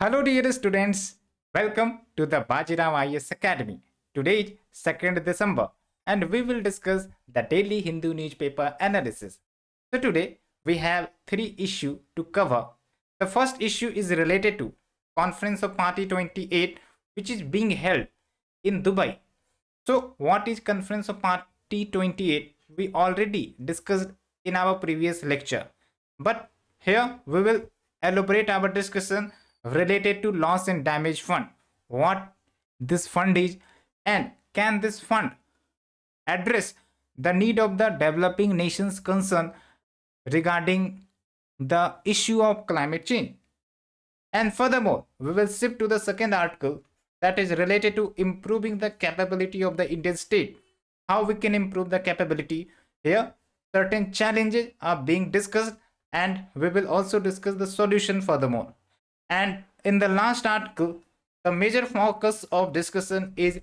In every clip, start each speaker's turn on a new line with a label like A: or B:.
A: Hello dear students, welcome to the Bajirao IS Academy. Today is 2nd December and we will discuss the daily Hindu newspaper analysis. So today we have three issues to cover. The first issue is related to Conference of Party 28 which is being held in Dubai. So what is Conference of Party 28? We already discussed in our previous lecture. But here we will elaborate our discussion related to loss and damage fund, what this fund is, and can this fund address the need of the developing nations concerned regarding the issue of climate change. And furthermore, we will shift to the second article that is related to improving the capability of the Indian state. How we can improve the capability. Here certain challenges are being discussed and we will also discuss the solution furthermore. And in the last article, the major focus of discussion is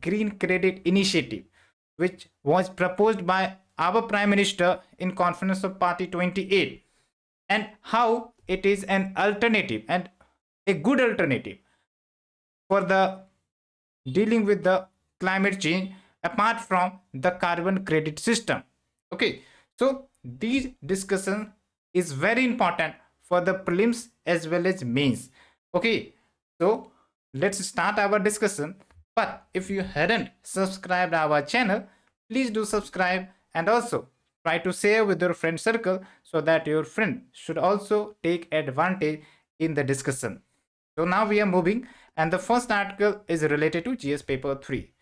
A: Green Credit Initiative, which was proposed by our Prime Minister in Conference of Party 28, and how it is an alternative and a good alternative for the dealing with the climate change apart from the carbon credit system. Okay, so these discussion is very important for the prelims as well as mains. Okay, so let's start our discussion. But if you hadn't subscribed our channel, please do subscribe and also try to share with your friend circle so that your friend should also take advantage in the discussion. So now we are moving, and the first article is related to GS paper 3.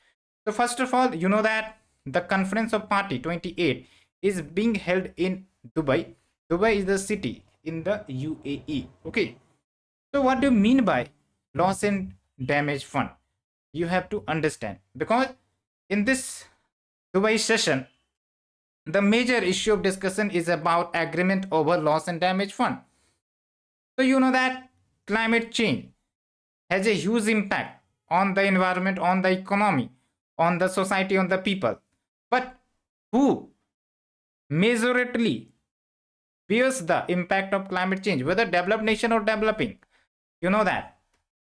A: So first of all, you know that the Conference of Party 28 is being held in Dubai. Dubai is the city in the UAE. Okay, so what do you mean by loss and damage fund? You have to understand, because in this Dubai session the major issue of discussion is about agreement over loss and damage fund. So you know that climate change has a huge impact on the environment, on the economy, on the society, on the people. But who majorly bears the impact of climate change, whether developed nation or developing? You know that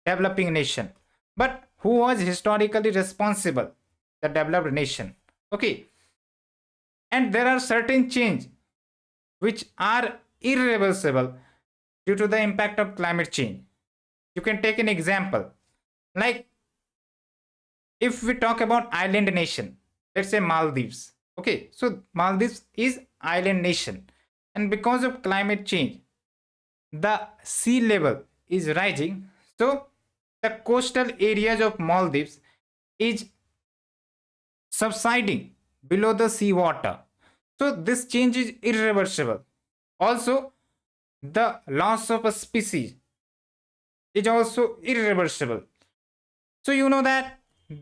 A: developing nation. But who was historically responsible? The developed nation. Okay, and there are certain change which are irreversible due to the impact of climate change. You can take an example, like if we talk about island nation, let's say Maldives. Okay, so Maldives is island nation, and because of climate change the sea level is rising, so the coastal areas of Maldives is subsiding below the sea water. So this change is irreversible. Also, the loss of a species is also irreversible. So you know that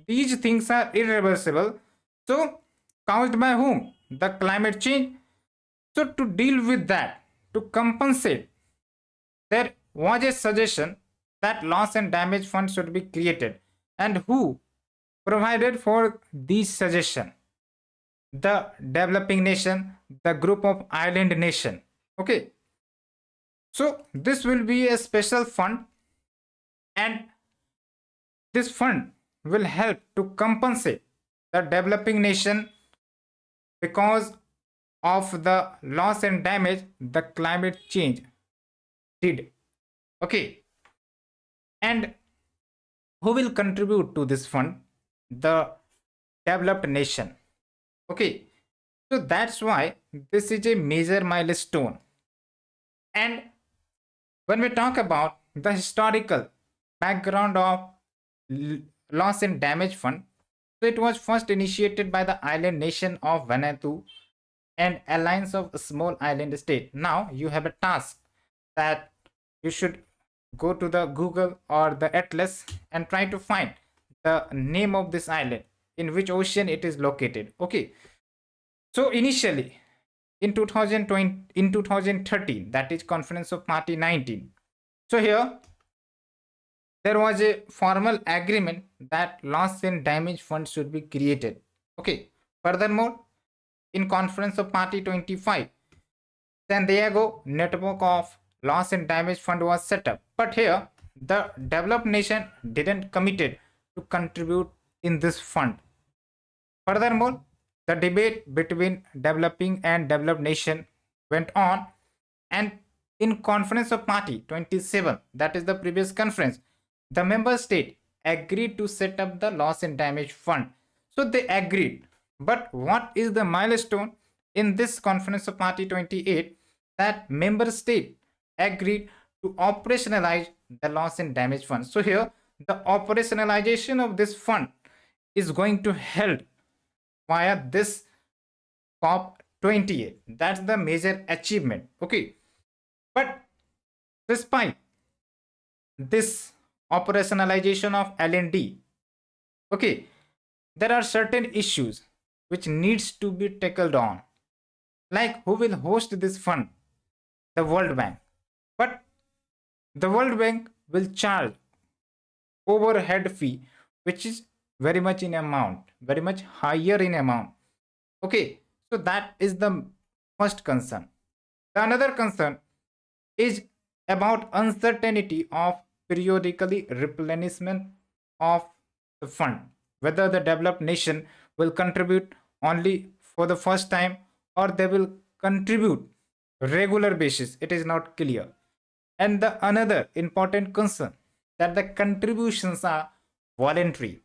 A: these things are irreversible. So caused by whom? The climate change. So to deal with that, to compensate, there was a suggestion that loss and damage fund should be created. And who provided for this suggestion? The developing nation, the group of island nation. Okay, so this will be a special fund, and this fund will help to compensate the developing nation because of the loss and damage the climate change did. Okay, and who will contribute to this fund? The developed nation. Okay, so that's why this is a major milestone. And when we talk about the historical background of loss and damage fund, so it was first initiated by the island nation of Vanuatu and alliance of small island state. Now you have a task that you should go to the Google or the Atlas and try to find the name of this island, in which ocean it is located. Okay, so initially in 2013, that is Conference of Party 19, so here there was a formal agreement that loss and damage fund should be created. Okay, furthermore, in Conference of Party 25, San Diego network of loss and damage fund was set up. But here the developed nation didn't committed to contribute in this fund. Furthermore, the debate between developing and developed nation went on, and in Conference of Party 27, that is the previous conference, the member state agreed to set up the loss and damage fund. So they agreed. But what is the milestone in this Conference of Party 28? That member state agreed to operationalize the loss and damage fund. So here the operationalization of this fund is going to help via this COP 28. That's the major achievement. Okay. But despite this operationalization of L&D, okay, there are certain issues which needs to be tackled on. Like, who will host this fund? The World Bank. But the World Bank will charge overhead fee, which is very much in amount, very much higher in amount. Okay, so that is the first concern. The another concern is about uncertainty of periodically replenishment of the fund, whether the developed nation will contribute only for the first time or they will contribute regular basis. It is not clear. And the another important concern, that the contributions are voluntary,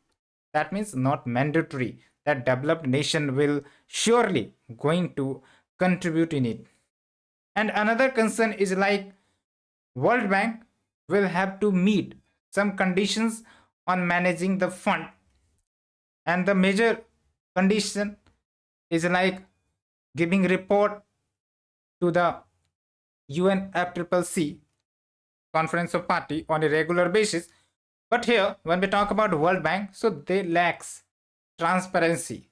A: that means not mandatory, that developed nation will surely going to contribute in it. And another concern is like World Bank will have to meet some conditions on managing the fund, and the major condition is like giving report to the UNFCCC Conference of Party on a regular basis. But here when we talk about World Bank, so they lacks transparency,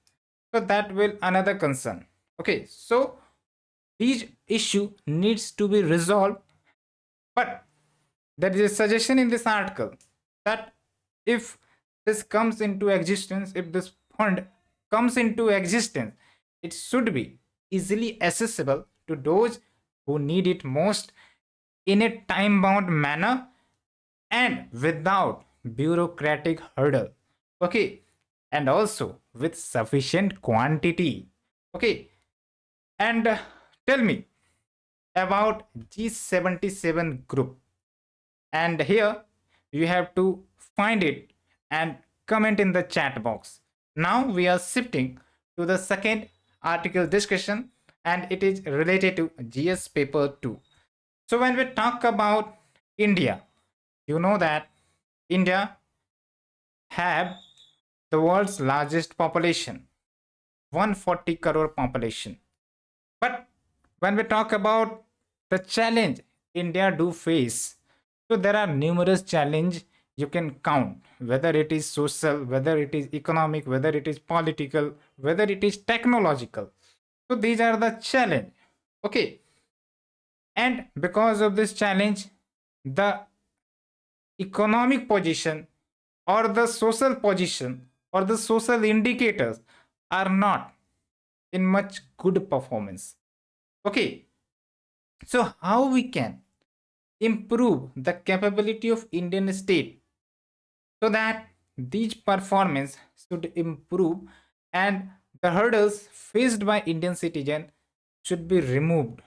A: so that will another concern. Okay, so each issue needs to be resolved. But there is a suggestion in this article that if this comes into existence, if this fund comes into existence, it should be easily accessible to those who need it most in a time bound manner and without bureaucratic hurdle. Okay, and also with sufficient quantity. Okay, and tell me about G77 group, and here you have to find it and comment in the chat box. Now we are shifting to the second article discussion, and it is related to GS paper 2. So when we talk about India, you know that India have the world's largest population, 140 crore population. But when we talk about the challenge India do face, so there are numerous challenges you can count, whether it is social, whether it is economic, whether it is political, whether it is technological. So these are the challenge. Okay, and because of this challenge, the economic position or the social position or the social indicators are not in much good performance. Okay, so how we can improve the capability of Indian state so that these performance should improve and the hurdles faced by Indian citizen should be removed.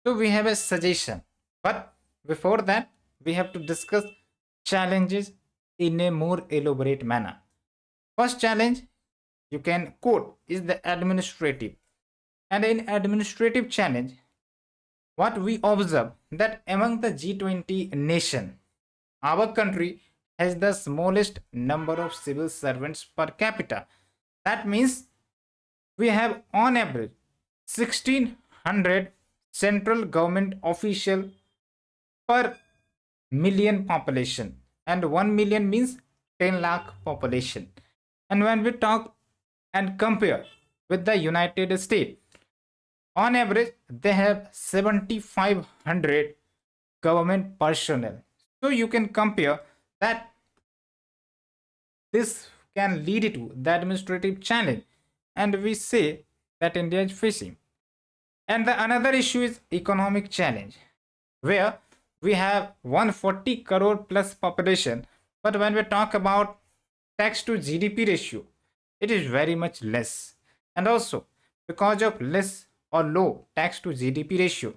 A: So we have a suggestion, but before that we have to discuss challenges in a more elaborate manner. First challenge you can quote is the administrative, and in administrative challenge what we observe that among the G20 nation, our country has the smallest number of civil servants per capita. That means we have on average 1600 central government official per million population, and 1 million means 10 lakh population. And when we talk and compare with the United States, on average they have 7500 government personnel. So you can compare that this can lead to the administrative challenge, and we say that India is facing. And the another issue is economic challenge, where we have 140 crore plus population, but when we talk about tax to GDP ratio, it is very much less. And also, because of less or low tax to GDP ratio,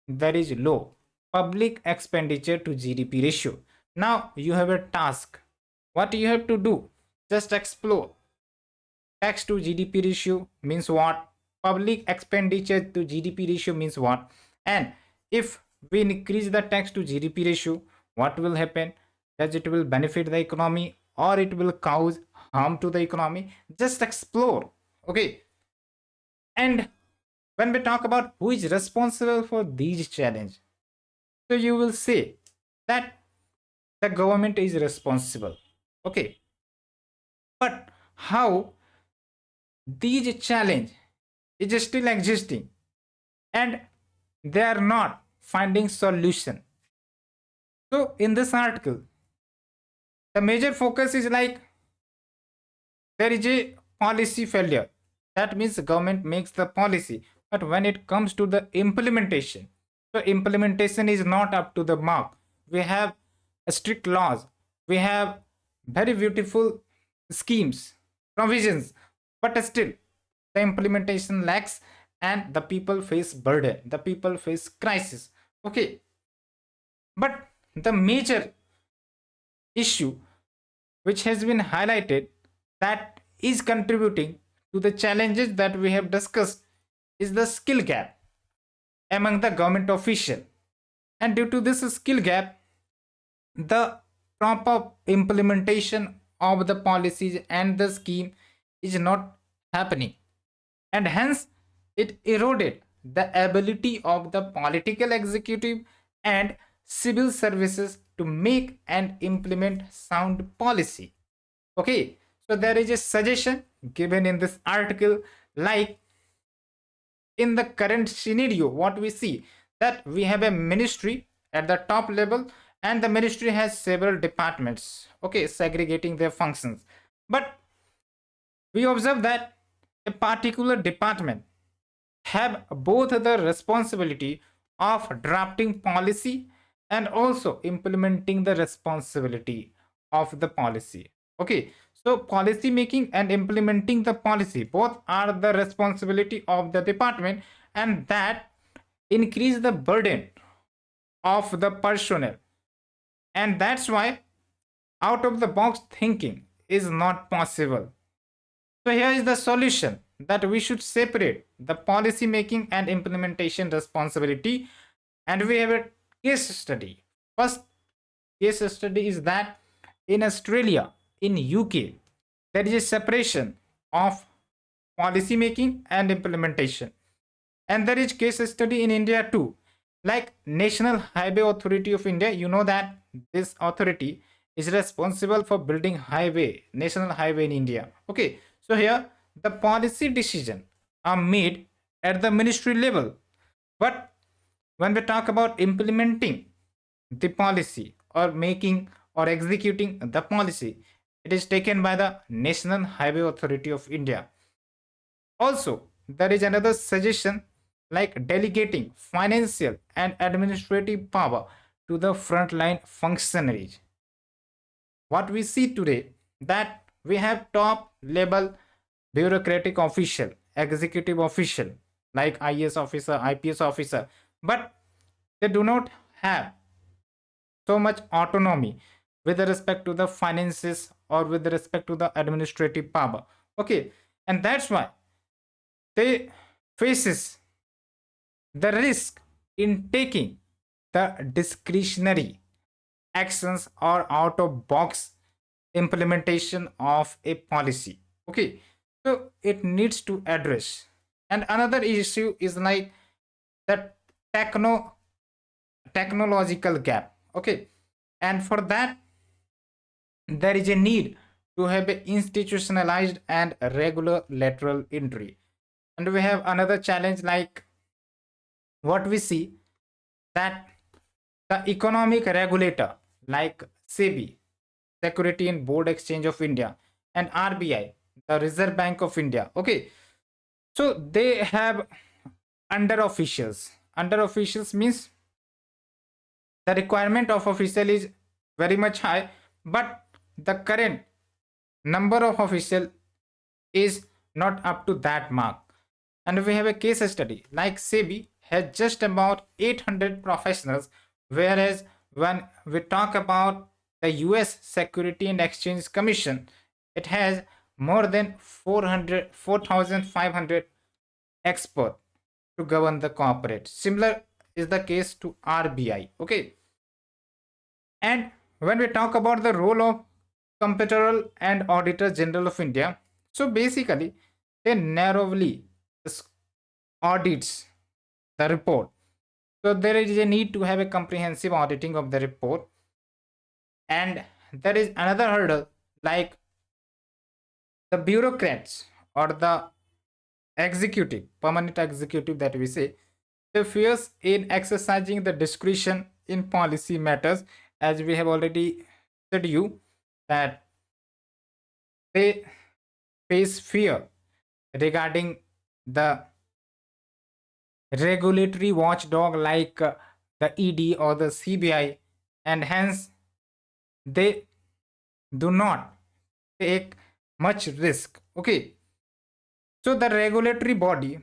A: there is low public expenditure to GDP ratio. Now you have a task. What you have to do? Just explore. Tax to GDP ratio means what? Public expenditure to GDP ratio means what? And if we increase the tax to GDP ratio, what will happen? Does it will benefit the economy or it will cause harm to the economy? Just explore. Okay. And when we talk about who is responsible for these challenges, so you will say that the government is responsible. Okay. But how these challenge is still existing and they are not finding solution. So in this article, the major focus is like there is a policy failure. That means the government makes the policy, but when it comes to the implementation, so implementation is not up to the mark. We have strict laws, we have very beautiful schemes, provisions, but still the implementation lacks and the people face burden, the people face crisis. Okay, but the major issue which has been highlighted that is contributing to the challenges that we have discussed is the skill gap among the government official. And due to this skill gap, the proper implementation of the policies and the scheme is not happening, and hence it eroded the ability of the political executive and civil services to make and implement sound policy. Okay, so there is a suggestion given in this article, like in the current scenario what we see, that we have a ministry at the top level and the ministry has several departments, okay, segregating their functions. But we observe that a particular department have both the responsibility of drafting policy and also implementing the responsibility of the policy. Okay, so policy making and implementing the policy both are the responsibility of the department, and that increase the burden of the personnel, and that's why out of the box thinking is not possible. So here is the solution, that we should separate the policy making and implementation responsibility, and we have a case study. First case study is that in Australia, in UK, there is a separation of policy making and implementation. And there is case study in India too, like National Highway Authority of India. You know that this authority is responsible for building highway, national highway in India. Okay, so here the policy decision are made at the ministry level, but when we talk about implementing the policy or making or executing the policy, it is taken by the National Highway Authority of India. Also, there is another suggestion, like delegating financial and administrative power to the frontline functionaries. What we see today, that we have top level bureaucratic official, executive official, like IAS officer, IPS officer, but they do not have so much autonomy with respect to the finances or with respect to the administrative power. Okay, and that's why they faces the risk in taking the discretionary actions or out of box implementation of a policy. Okay, so it needs to address. And another issue is like the technological gap. Okay, and for that there is a need to have a institutionalized and regular lateral entry. And we have another challenge, like what we see, that the economic regulator like SEBI, Security and Board Exchange of India, and RBI, the Reserve Bank of India. Okay, so they have under officials. Under officials means The requirement of official is very much high, but the current number of official is not up to that mark. And we have a case study like SEBI has just about 800 professionals, whereas when we talk about the US Security and Exchange Commission, it has more than 4,500 experts to govern the corporate. Similar is the case to RBI. Okay. And when we talk about the role of Comptroller and Auditor General of India, so basically they narrowly audits the report. So there is a need to have a comprehensive auditing of the report. And there is another hurdle like the bureaucrats or the executive, permanent executive that we say, they fears in exercising the discretion in policy matters, as we have already said you that they face fear regarding the regulatory watchdog like the ED or the CBI, and hence they do not take much risk. Okay, so the regulatory body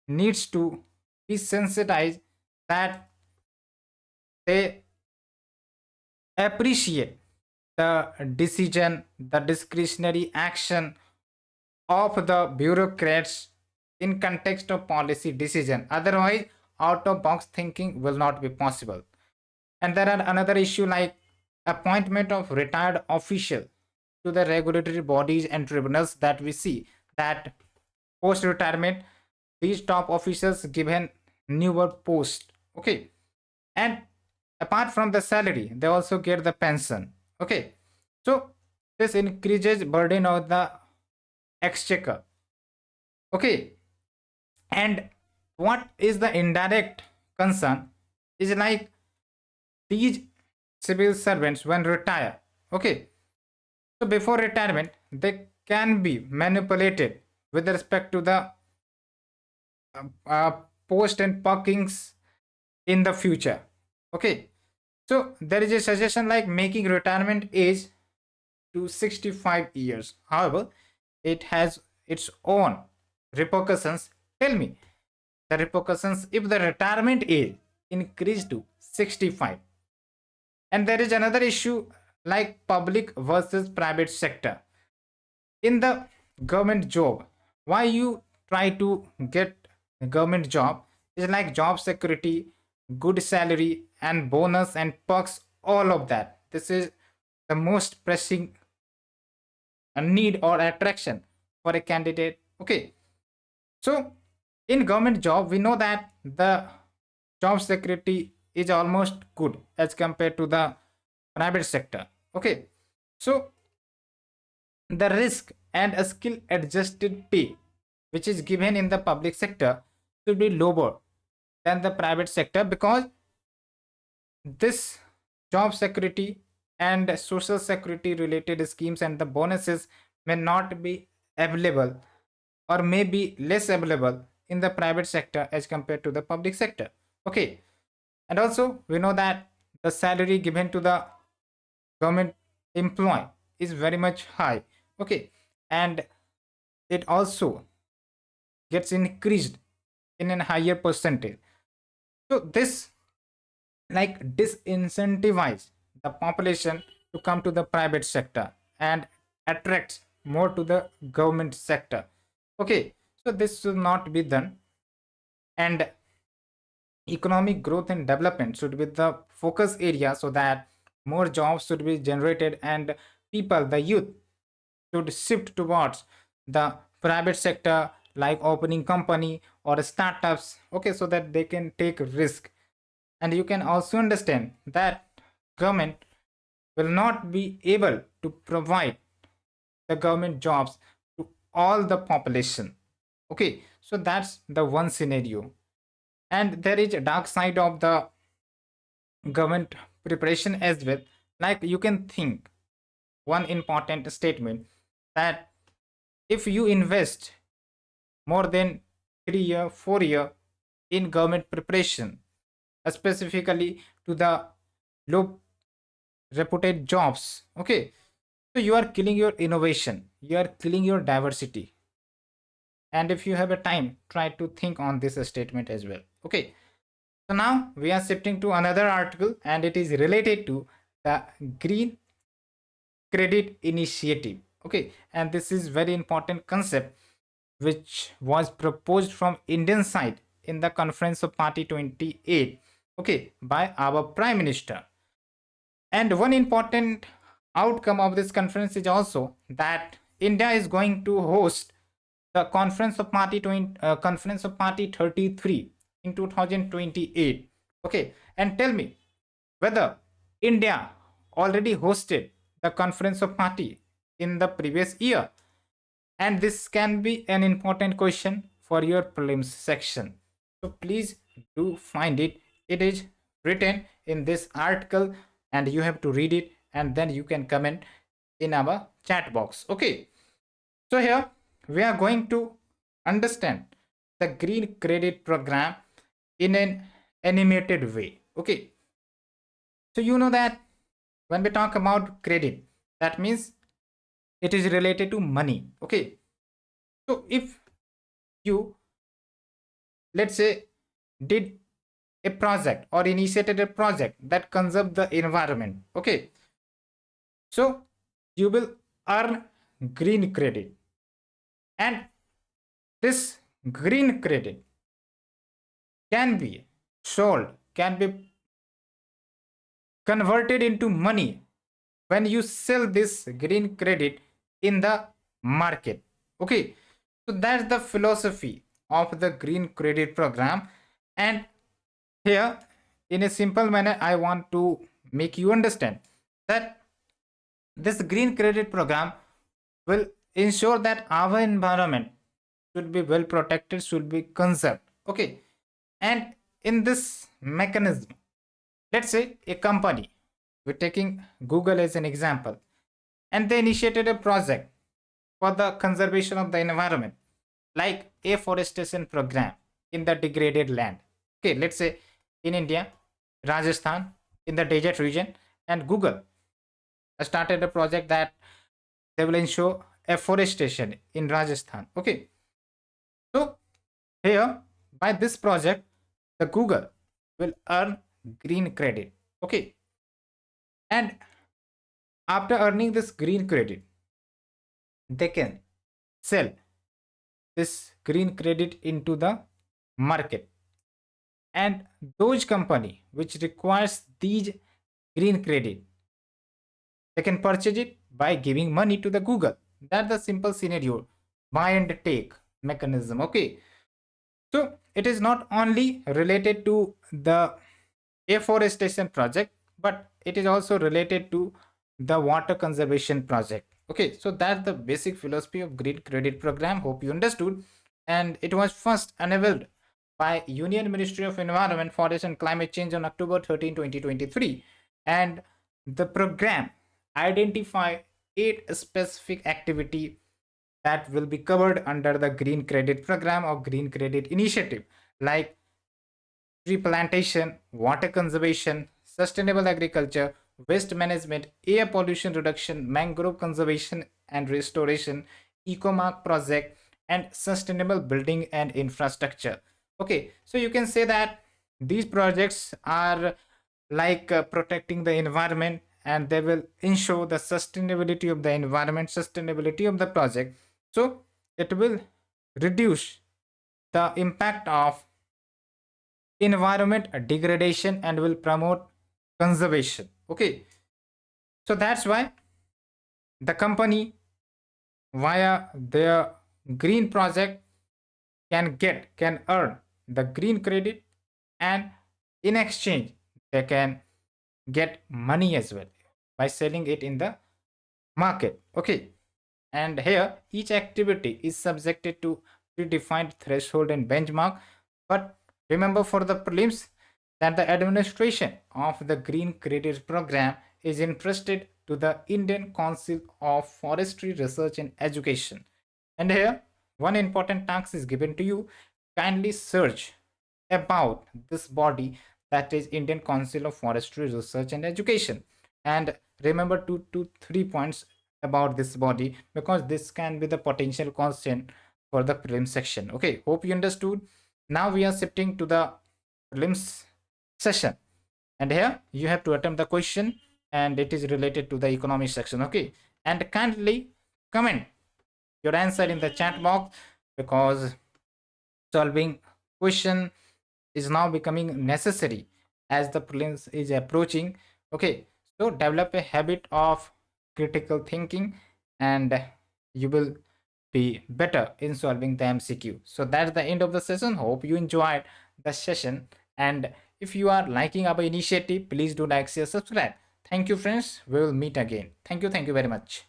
A: needs to be sensitized that they appreciate the decision, the discretionary action of the bureaucrats in context of policy decision. Otherwise, out of box thinking will not be possible. And there are another issue like appointment of retired official to the regulatory bodies and tribunals that we see that post retirement these top officials given newer post. Okay, and apart from the salary they also get the pension. Okay, so this increases burden of the exchequer. Okay, and what is the indirect concern is like these civil servants when retire. Okay, so before retirement they can be manipulated with respect to the post and parkings in the future. Okay, so there is a suggestion like making retirement age to 65 years. However, it has its own repercussions. Tell me the repercussions if the retirement age increased to 65. And there is another issue like public versus private sector. In the government job, why you try to get a government job is like job security, good salary and bonus and perks, all of that. This is the most pressing need or attraction for a candidate. Okay, so in government job we know that the job security is almost good as compared to the private sector. Okay, so the risk and a skill adjusted pay which is given in the public sector should be lower than the private sector, because this job security and social security related schemes and the bonuses may not be available or may be less available in the private sector as compared to the public sector. Okay, and also we know that the salary given to the government employee is very much high. Okay, and it also gets increased in a higher percentage. So this like disincentivize the population to come to the private sector and attracts more to the government sector. Okay, so this should not be done, and economic growth and development should be the focus area so that more jobs should be generated and people, the youth, should shift towards the private sector like opening company or startups. Okay, so that they can take risk. And you can also understand that government will not be able to provide the government jobs to all the population. Okay, so that's the one scenario. And there is a dark side of the government preparation as well. Like you can think one important statement that if you invest more than 3 year 4 year in government preparation, specifically to the low reputed jobs. Okay, so you are killing your innovation, you are killing your diversity. And if you have a time, try to think on this statement as well. Okay, so now we are shifting to another article, and it is related to the green credit initiative. Okay, and this is very important concept which was proposed from Indian side in the conference of party 28, okay, by our prime minister. And one important outcome of this conference is also that India is going to host the conference of party 33 in 2028. Okay, and tell me whether India already hosted the conference of party in the previous year. And this can be an important question for your prelims section. So please do find it. It is written in this article and you have to read it, and then you can comment in our chat box. Okay. So here we are going to understand the green credit program in an animated way. Okay. So you know that when we talk about credit, that means it is related to money. Okay. So if you, let's say, did a project or initiated a project that conserve the environment, okay, so you will earn green credit, and this green credit can be sold, can be converted into money when you sell this green credit in the market. Okay, so that's the philosophy of the green credit program. And here, in a simple manner, I want to make you understand that this green credit program will ensure that our environment should be well protected, should be conserved. Okay, and in this mechanism, let's say a company, we're taking Google as an example, and they initiated a project for the conservation of the environment, like afforestation program in the degraded land. Okay, let's say in India, Rajasthan, in the desert region, and Google started a project that they will ensure afforestation in Rajasthan. Okay, so here by this project, the Google will earn green credit. Okay, and after earning this green credit, they can sell this green credit into the market, and those company which requires these green credit, they can purchase it by giving money to the Google. That's the simple scenario, buy and take mechanism. Okay, so it is not only related to the afforestation project, but it is also related to the water conservation project. Okay, so that's the basic philosophy of green credit program. Hope you understood. And it was first unveiled by Union Ministry of Environment, Forest and Climate Change on October 13, 2023. And the program identify 8 specific activity that will be covered under the green credit program or green credit initiative, like tree plantation, water conservation, sustainable agriculture, waste management, air pollution reduction, mangrove conservation and restoration, ecomark project, and sustainable building and infrastructure. Okay, so you can say that these projects are like protecting the environment, and they will ensure the sustainability of the environment, sustainability of the project. So it will reduce the impact of environment degradation and will promote conservation. Okay, so that's why the company via their green project can earn the green credit, and in exchange they can get money as well by selling it in the market. Okay, and here each activity is subjected to predefined threshold and benchmark. But remember, for the prelims, that the administration of the green credit program is entrusted to the Indian Council of Forestry Research and Education. And here one important task is given to you: kindly search about this body, that is Indian Council of Forestry Research and Education. And remember 2 to 3 points about this body, because this can be the potential question for the prelim section. Okay, hope you understood. Now we are shifting to the prelims session, and here you have to attempt the question, and it is related to the economy section. Okay, and kindly comment your answer in the chat box, because solving question is now becoming necessary as the prelims is approaching. Okay, so develop a habit of critical thinking, and you will be better in solving the MCQ. So that's the end of the session. Hope you enjoyed the session, and if you are liking our initiative, please do like, share, subscribe. Thank you friends, we will meet again. Thank you very much.